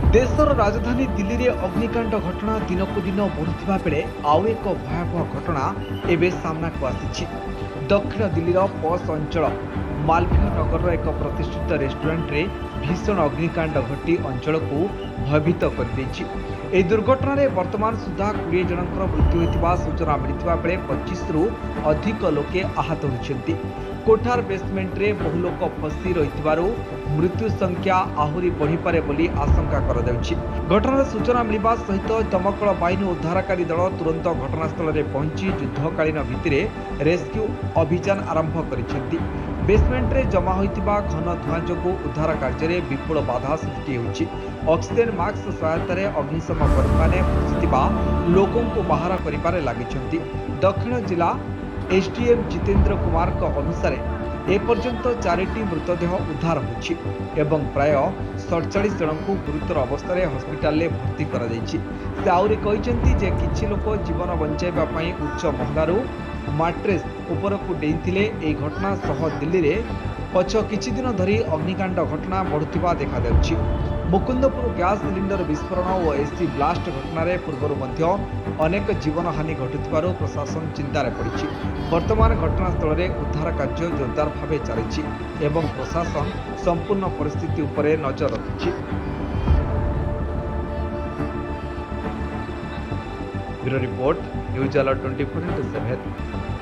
देशर राजधानी दिल्ली में अग्निकांड घटना दिनक दिन बढ़ुवा बेले आउ एक भयावह घटना एवं सामना को आसी। दक्षिण दिल्लीर पस अंचल मालवीय नगर एक प्रतिष्ठित रेस्टोरेंट रे भीषण अग्निकांड घटी अंचल को भयभीत कर दुर्घटन में वर्तमान सुधा 20 जनकर मृत्यु होता सूचना मिलता बेले 25 रु अधिक लोके आहत होती। कोठार बेसमेंट रे बहु लोक फसी रही मृत्यु संख्या आहरी बढ़ीपे बोली आशंका घटनार सूचना मिलवा सहित दमकल बाहिनी उद्धारकारी दल तुरंत घटनास्थल में पहुंची युद्धकालीन भित्तिरे रेस्क्यू अभियान आरंभ कर बेसमेंट रे जमा होइतिबा घन धुआं जोगु उद्धार कार्य में विपुल बाधा सृष्टि होछि। ऑक्सीजन मास्क सहायतार अग्निशम कर्मी फसिथिबा लोकों को बाहर करिबारे लागिछन्ति। दक्षिण जिला एसडीएम जितेंद्र कुमार अनुसार एपर्यंत 4टी मृतदेह उद्धार होछि एवं प्राय 47 जन को गुरुतर अवस्था हस्पिटाल भर्ती करा जायछि। से आउरी कहिसेंति जे किछि लोक जीवन बंचाइबा पई उच्च महलारू माट्रेस उपरकू डेइथिले। एई घटना सह दिल्ली रे पछ किछि दिन धरी अग्निकांड घटना बढ़ुवा देखा जाउछि। मुकुंदपुर गैस सिलिंडर विस्फोरण और एसी ब्लास्ट घटन पूर्व अनेक जीवन हानि घटुथिबारु प्रशासन चिंतार पड़िछि। वर्तमान घटनास्थल में उद्धार कार्य जोरदार भाव चली एवं प्रशासन संपूर्ण परिस्थिति उपरे नजर रखिछि। Bureau report news alert 24/7।